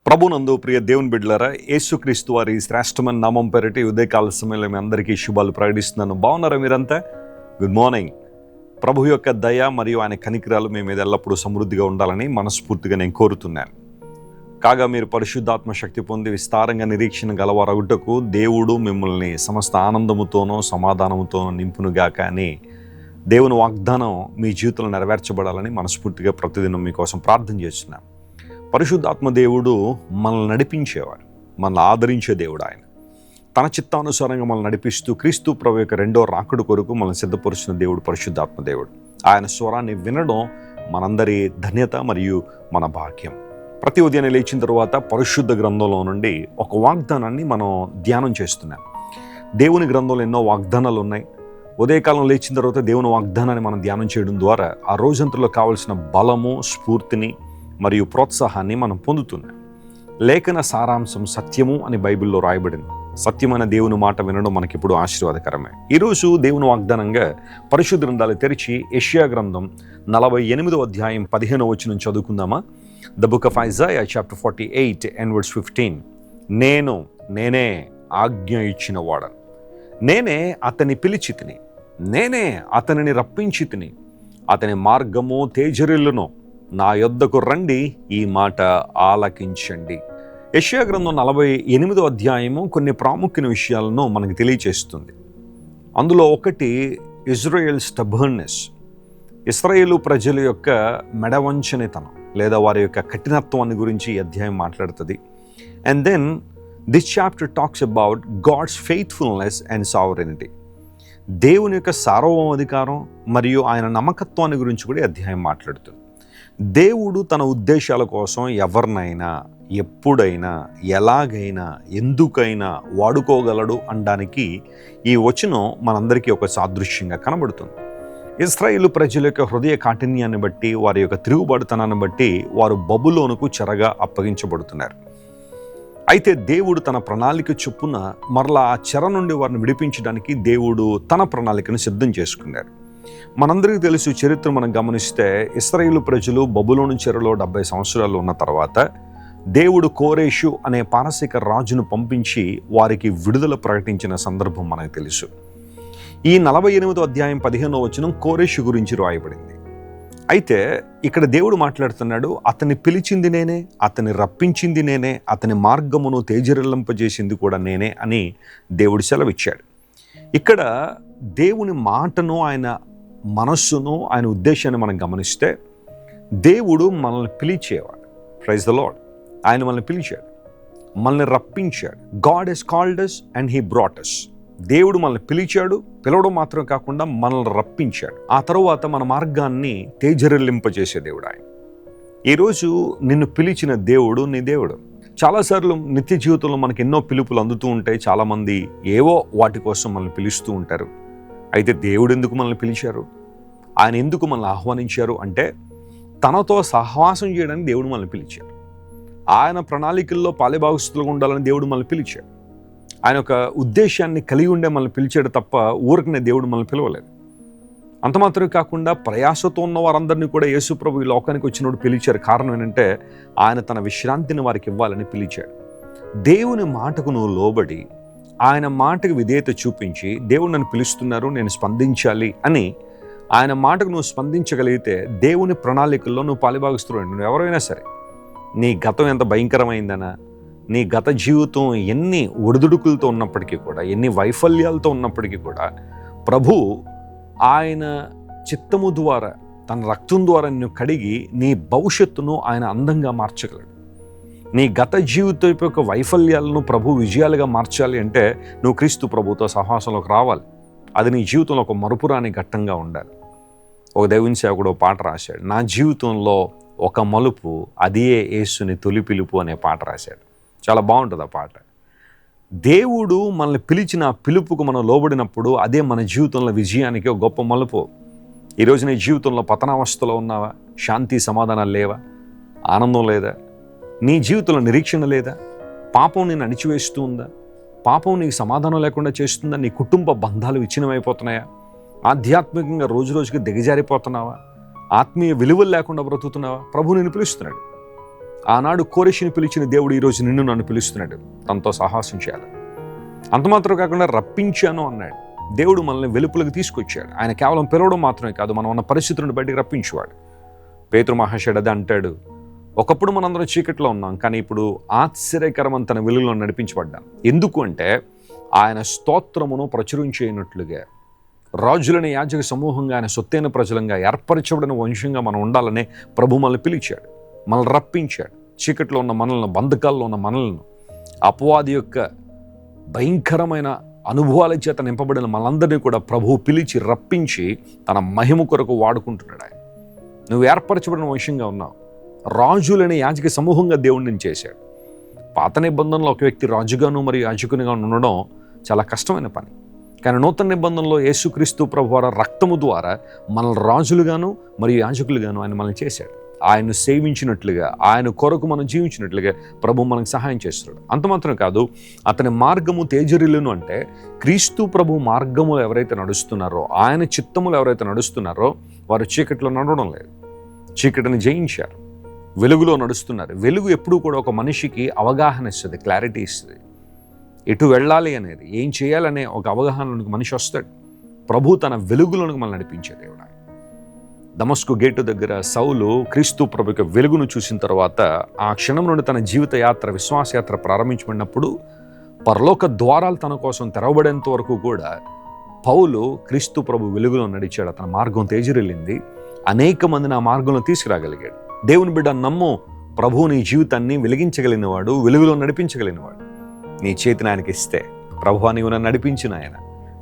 ప్రభునందు ప్రియ దేవుని బిడ్డలారా, యేసుక్రీస్తు వారి శ్రేష్టమైన నామం పేరిట ఉదయకాల సమయంలో మీ అందరికీ శుభాలు ప్రకటిస్తున్నాను. బాగున్నారా మీరంతా? Good morning. ప్రభు యొక్క దయ మరియు ఆయన కనికరాలు మీ మీద ఎల్లప్పుడూ సమృద్ధిగా ఉండాలని మనస్ఫూర్తిగా నేను కోరుతున్నాను. కాగా మీరు పరిశుద్ధాత్మ శక్తి పొంది విస్తారంగా నిరీక్షణ గలవారగుటకు దేవుడు మిమ్మల్ని సమస్త ఆనందముతోనో సమాధానముతోనో నింపునుగాక అని దేవుని వాగ్దానం మీ జీవితంలో నెరవేర్చబడాలని మనస్ఫూర్తిగా ప్రతిదినం మీకోసం ప్రార్థన చేస్తున్నాను. పరిశుద్ధాత్మ దేవుడు మనల్ని నడిపించేవాడు, మనల్ని ఆదరించే దేవుడు. ఆయన తన చిత్తానుసారంగా మనల్ని నడిపిస్తూ క్రీస్తు ప్రభు యొక్క రెండో రాకడ కొరకు మనల్ని సిద్ధపరుచిన దేవుడు పరిశుద్ధాత్మ దేవుడు. ఆయన స్వరాన్ని వినడం మనందరి ధన్యత మరియు మన భాగ్యం. ప్రతి ఉదయాన్నే లేచిన తర్వాత పరిశుద్ధ గ్రంథంలో నుండి ఒక వాగ్దానాన్ని మనం ధ్యానం చేస్తున్నాం. దేవుని గ్రంథంలో ఎన్నో వాగ్దానాలు ఉన్నాయి. ఉదయకాలం లేచిన తర్వాత దేవుని వాగ్దానాన్ని మనం ధ్యానం చేయడం ద్వారా ఆ రోజంతలో కావలసిన బలము, స్ఫూర్తిని మరియు ప్రోత్సాహాన్ని మనం పొందుతున్నాం. లేఖన సారాంశం సత్యము అని బైబిల్లో రాయబడింది. సత్యమైన దేవుని మాట వినడం మనకిప్పుడు ఆశీర్వాదకరమే. ఈరోజు దేవుని వాగ్దానంగా పరిశుద్ధ గ్రంథాలు తెరిచి యెషయా గ్రంథం 48వ అధ్యాయం 15వ వచనం చదువుకుందామా? The book of Isaiah chapter 48 and verse 15. నేనే ఆజ్ఞ ఇచ్చిన వాడను, నేనే అతని పిలిచితిని, నేనే అతనిని రప్పించితిని, అతని మార్గము తేజరిల్లును, నా యొద్దకు రండి, ఈ మాట ఆలకించండి. యెషయా గ్రంథం 48వ అధ్యాయము కొన్ని ప్రాముఖ్యమైన విషయాలను మనకు తెలియచేస్తుంది. అందులో ఒకటి ఇజ్రాయెల్ స్టబర్నెస్, ఇశ్రాయేలు ప్రజల యొక్క మెడవంచనితనం లేదా వారి యొక్క కఠినత్వాన్ని గురించి ఈ అధ్యాయం మాట్లాడుతుంది. And then this chapter talks about God's faithfulness and sovereignty. దేవుని యొక్క సార్వభౌమాధికారం మరియు ఆయన నమ్మకత్వాన్ని గురించి కూడా ఈ అధ్యాయం మాట్లాడుతుంది. దేవుడు తన ఉద్దేశాల కోసం ఎవరినైనా ఎప్పుడైనా ఎలాగైనా ఎందుకైనా వాడుకోగలడు అనడానికి ఈ వచనం మనందరికీ ఒక సాదృశ్యంగా కనబడుతుంది. ఇశ్రాయేలు ప్రజల యొక్క హృదయ కాఠిన్యాన్ని బట్టి, వారి యొక్క తిరుగుబాటుతనాన్ని బట్టి వారు బబులోనుకు చెరగా అప్పగించబడుతున్నారు. అయితే దేవుడు తన ప్రణాళిక చొప్పున మరలా ఆ చెర నుండి వారిని విడిపించడానికి దేవుడు తన ప్రణాళికను సిద్ధం చేసుకున్నారు. మనందరికీ తెలుసు, చరిత్ర మనం గమనిస్తే ఇశ్రాయేలు ప్రజలు బబులోను చెరలో 70 సంవత్సరాలు ఉన్న తర్వాత దేవుడు కోరేషు అనే పారసీక రాజును పంపించి వారికి విడుదల ప్రకటించిన సందర్భం మనకు తెలుసు. ఈ 48వ అధ్యాయం 15వ వచనం కోరేషు గురించి రాయబడింది. అయితే ఇక్కడ దేవుడు మాట్లాడుతున్నాడు, అతన్ని పిలిచింది నేనే, అతన్ని రప్పించింది నేనే, అతని మార్గమును తేజరిల్లింపజేసింది కూడా నేనే అని దేవుడు సెలవిచ్చాడు. ఇక్కడ దేవుని మాటను, ఆయన మనస్సును, ఆయన ఉద్దేశాన్ని మనం గమనిస్తే దేవుడు మనల్ని పిలిచేవాడు. Praise the lord. ఆయన మనల్ని పిలిచాడు, మనల్ని రప్పించాడు. God he's called us and he brought us. దేవుడు మనల్ని పిలిచాడు, పిలవడం మాత్రం కాకుండా మనల్ని రప్పించాడు. ఆ తరువాత మన మార్గాన్ని తేజరిల్లింపజేసే దేవుడు ఆయన. ఈరోజు నిన్ను పిలిచిన దేవుడు నీ దేవుడు. చాలాసార్లు నిత్య జీవితంలో మనకి ఎన్నో పిలుపులు అందుతూ ఉంటాయి. చాలామంది ఏవో వాటి కోసం మనల్ని పిలుస్తూ ఉంటారు. అయితే దేవుడు ఎందుకు మనల్ని పిలిచారు, ఆయన ఎందుకు మనల్ని ఆహ్వానించారు అంటే తనతో సహవాసం చేయడానికి దేవుడు మనల్ని పిలిచారు. ఆయన ప్రణాళికల్లో పాలిభాగస్తులుగా ఉండాలని దేవుడు మనల్ని పిలిచాడు. ఆయన ఒక ఉద్దేశాన్ని కలిగి ఉండే మనల్ని పిలిచాడు తప్ప ఊరికనే దేవుడు మనల్ని పిలవలేదు. అంత మాత్రమే కాకుండా ప్రయాసతో ఉన్న వారందరినీ కూడా యేసు ప్రభు ఈ లోకానికి వచ్చినప్పుడు పిలిచారు. కారణం ఏంటంటే ఆయన తన విశ్రాంతిని వారికి ఇవ్వాలని పిలిచాడు. దేవుని మాటకు నువ్వు లోబడి ఆయన మాటకు విధేయత చూపించి దేవుడు నన్ను పిలుస్తున్నారు, నేను స్పందించాలి అని ఆయన మాటకు నువ్వు స్పందించగలిగితే దేవుని ప్రణాళికల్లో నువ్వు పాలిభాగస్తున్నావు. నువ్వు ఎవరైనా సరే, నీ గతం ఎంత భయంకరమైందనా, నీ గత జీవితం ఎన్ని ఒడిదుడుకులతో ఉన్నప్పటికీ కూడా, ఎన్ని వైఫల్యాలతో ఉన్నప్పటికీ కూడా ప్రభు ఆయన చిత్తము ద్వారా, తన రక్తం ద్వారా నిన్ను కడిగి నీ భవిష్యత్తును ఆయన అందంగా మార్చగలడు. నీ గత జీవితం యొక్క వైఫల్యాలను ప్రభు విజయాలుగా మార్చాలి అంటే నువ్వు క్రీస్తు ప్రభుతో సహవాసంలోకి రావాలి. అది నీ జీవితంలో ఒక మరుపురాని ఘట్టంగా ఉండాలి. ఒక దేవుని సేవకుడు పాట రాశాడు, నా జీవితంలో ఒక మలుపు, అదే యేసుని తొలి పిలుపు అనే పాట రాశాడు. చాలా బాగుంటుంది ఆ పాట. దేవుడు మనల్ని పిలిచిన పిలుపుకు మనం లోబడినప్పుడు అదే మన జీవితంలో విజయానికి ఒక గొప్ప మలుపు. ఈరోజు నీ జీవితంలో పతనావస్థలో ఉన్నావా? శాంతి సమాధానాలు లేవా? ఆనందం లేదా? నీ జీవితంలో నిరీక్షణ లేదా? పాపం నేను అణిచివేస్తూ ఉందా? పాపం నీకు సమాధానం లేకుండా చేస్తుందా? నీ కుటుంబ బంధాలు విచ్ఛిన్నమైపోతున్నాయా? ఆధ్యాత్మికంగా రోజు రోజుకి దిగజారిపోతున్నావా? ఆత్మీయ విలువలు లేకుండా బ్రతుకుతున్నావా? ప్రభు నిన్ను పిలుస్తున్నాడు. ఆనాడు కోరెషిని పిలిచిన దేవుడు ఈరోజు నిన్ను నన్ను పిలుస్తున్నాడు, తనతో సాహసం చేయాలి. అంత మాత్రం కాకుండా రప్పించాను అన్నాడు. దేవుడు మనల్ని వెలుపులకు తీసుకొచ్చాడు. ఆయన కేవలం పిలవడం మాత్రమే కాదు, మనం ఉన్న పరిస్థితులను బయటికి రప్పించేవాడు. పేతురు మహాశయుడు అదే అంటాడు, ఒకప్పుడు మనందరం చీకట్లో ఉన్నాం, కానీ ఇప్పుడు ఆశ్చర్యకరమైన తన వెలుగులో నడిపించబడ్డాం. ఎందుకు అంటే ఆయన స్తోత్రమును ప్రచురించేయనట్లుగా రాజులని యాజక సమూహంగా, ఆయన సొత్తైన ప్రజలంగా, ఏర్పరచబడిన వంశంగా మనం ఉండాలనే ప్రభు మనల్ని పిలిచాడు, మనల్ని రప్పించాడు. చీకట్లో ఉన్న మనల్ని, బంధకాల్లో ఉన్న మనల్ని, అపవాది యొక్క భయంకరమైన అనుభవాల చేత నింపబడిన మనందరినీ కూడా ప్రభువు పిలిచి రప్పించి తన మహిమ కొరకు వాడుకుంటున్నాడు. ఆయన నువ్వు ఏర్పరచబడిన వంశంగా ఉన్నావు, రాజులని యాజక సమూహంగా దేవుడిని చేశాడు. పాత నిబంధనలో ఒక వ్యక్తి రాజుగాను మరియు యాజకునిగా ఉండడం చాలా కష్టమైన పని. కానీ నూతన నిబంధనలో యేసుక్రీస్తు ప్రభు వారి రక్తము ద్వారా మనల్ని రాజులుగాను మరియు యాజకులుగాను ఆయన మనల్ని చేశాడు. ఆయన్ను సేవించినట్లుగా, ఆయన కొరకు మనం జీవించినట్లుగా ప్రభు మనకు సహాయం చేస్తున్నాడు. అంత మాత్రం కాదు, అతని మార్గము తేజరిల్లును అంటే క్రీస్తు ప్రభు మార్గములు ఎవరైతే నడుస్తున్నారో, ఆయన చిత్తములు ఎవరైతే నడుస్తున్నారో వారు చీకట్లో నడవడం లేదు, చీకటిని జయించారు, వెలుగులో నడుస్తున్నారు. వెలుగు ఎప్పుడూ కూడా ఒక మనిషికి అవగాహన ఇస్తుంది, క్లారిటీ ఇస్తుంది. ఎటు వెళ్ళాలి అనేది, ఏం చేయాలనే ఒక అవగాహనలోనికి మనిషి వస్తాడు. ప్రభు తన వెలుగులోనికి మనం నడిపించే దేవుడు. దమస్కు గేటు దగ్గర సౌలు క్రీస్తు ప్రభు యొక్క వెలుగును చూసిన తర్వాత ఆ క్షణం నుండి తన జీవిత యాత్ర, విశ్వాస యాత్ర ప్రారంభించబడినప్పుడు పరలోక ద్వారాలు తన కోసం తెరవబడేంత వరకు కూడా పౌలు క్రీస్తు ప్రభు వెలుగులో నడిచాడు. తన మార్గం తేజరిల్లింది, అనేక మందిని ఆ మార్గంలో తీసుకురాగలిగాడు. దేవుని బిడ్డ నమ్ము, ప్రభువు నీ జీవితాన్ని వెలిగించగలిగినవాడు, వెలుగులో నడిపించగలిగినవాడు. నీ చేతిని ఆయనకి ఇస్తే, ప్రభువా నీవు నన్ను నడిపించిన ఆయన,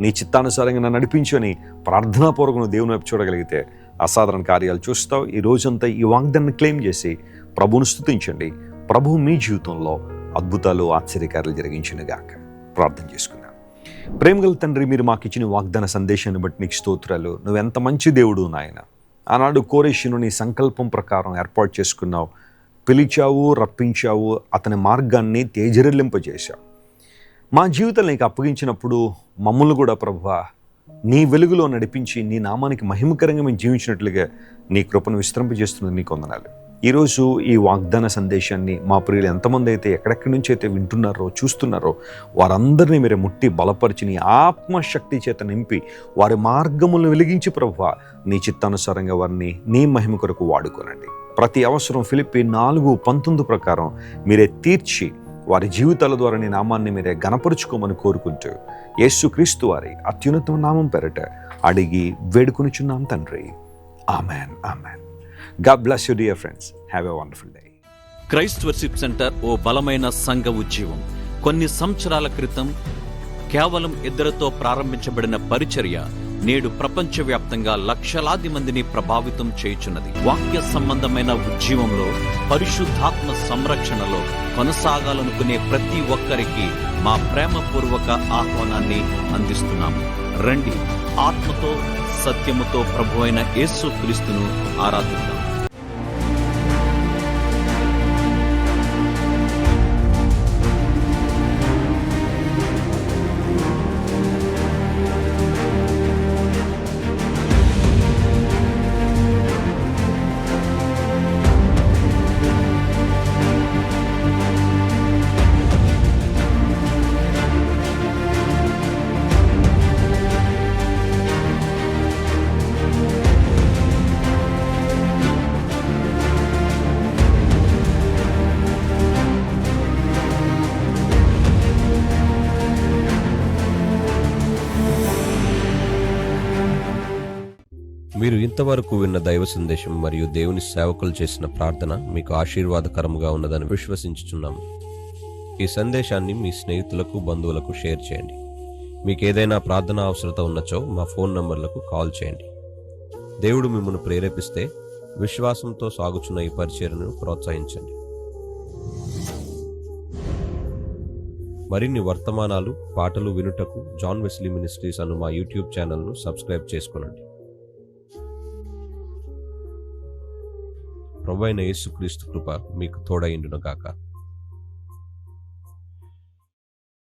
నీ చిత్తానుసారంగా నన్ను నడిపించు అని ప్రార్థనాపూర్వకంగా దేవుని వైపు చూడగలిగితే అసాధారణ కార్యాలు చూస్తావు. ఈ రోజంతా ఈ వాగ్దాన్ని క్లెయిమ్ చేసి ప్రభువును స్తుతించండి. ప్రభువు మీ జీవితంలో అద్భుతాలు, ఆశ్చర్యకార్యాలు జరిగించును గాక. ప్రార్థన చేసుకుందాం. ప్రేమగల తండ్రి, మీరు మాకు ఇచ్చిన వాగ్దాన సందేశాన్ని బట్టి నీకు స్తోత్రాలు. నువ్వెంత మంచి దేవుడు నాయన. ఆనాడు కోరెషును నీ సంకల్పం ప్రకారం ఏర్పాటు చేసుకున్నావు, పిలిచావు, రప్పించావు, అతని మార్గాన్ని తేజరిల్లింపజేశావు. మా జీవితాలు నీకు అప్పగించినప్పుడు మమ్మల్ని కూడా ప్రభువా నీ వెలుగులో నడిపించి నీ నామానికి మహిమకరంగా మేము జీవించినట్లుగా నీ కృపను విస్తరింపజేస్తున్నది నీకు వందనాలు. ఈరోజు ఈ వాగ్దాన సందేశాన్ని మా ప్రియులు ఎంతమంది అయితే ఎక్కడెక్కడి నుంచి అయితే వింటున్నారో, చూస్తున్నారో వారందరినీ మీరు ముట్టి బలపరిచి నీ ఆత్మశక్తి చేత నింపి వారి మార్గములను వెలిగించి ప్రభువా నీ చిత్తానుసారంగా వారిని నీ మహిమ కొరకు వాడుకోనండి. ప్రతి అవసరం ఫిలిప్పీ 4:19 ప్రకారం మీరే తీర్చి వారి జీవితాల ద్వారా నీ నామాన్ని మీరే గణపరుచుకోమని కోరుకుంటూ యేసుక్రీస్తు వారి అత్యున్నత నామం పేరట అడిగి వేడుకొనిచున్నాం తండ్రి. Amen, amen. God bless you dear friends. Have a wonderful day. Christ worship centre ఓ బలమైన సంఘ ఉద్యమం. కొన్ని సంవత్సరాల క్రితం కేవలం 2తో ప్రారంభించబడిన పరిచర్య నేడు ప్రపంచవ్యాప్తంగా లక్షలాది మందిని ప్రభావితం చేయుచున్నది. వాక్య సంబంధమైన ఉద్యమంలో, పరిశుద్ధాత్మ సంరక్షణలో కొనసాగాలనుకునే ప్రతి ఒక్కరికి మా ప్రేమపూర్వక ఆహ్వానాన్ని అందిస్తున్నాము. రండి, ఆత్మతో సత్యముతో ప్రభువైన యేసుక్రీస్తును ఆరాధిద్దాం. మీరు ఇంతవరకు విన్న దైవ సందేశం మరియు దేవుని సేవకులు చేసిన ప్రార్థన మీకు ఆశీర్వాదకరముగా ఉన్నదని విశ్వసించుచున్నాము. ఈ సందేశాన్ని మీ స్నేహితులకు, బంధువులకు షేర్ చేయండి. మీకు ఏదైనా ప్రార్థన అవసరత ఉన్నచో మా ఫోన్ నంబర్లకు కాల్ చేయండి. దేవుడు మిమ్మల్ని ప్రేరేపిస్తే విశ్వాసంతో సాగుచున్న ఈ పరిచర్యను ప్రోత్సహించండి. మరిన్ని వర్తమానాలు, పాటలు వినుటకు జాన్ వెస్లీ మినిస్ట్రీస్ అను మా యూట్యూబ్ ఛానల్ను సబ్స్క్రైబ్ చేసుకోనండి. ప్రభువైన యేసుక్రీస్తు కృప మీకు తోడైండును గాక.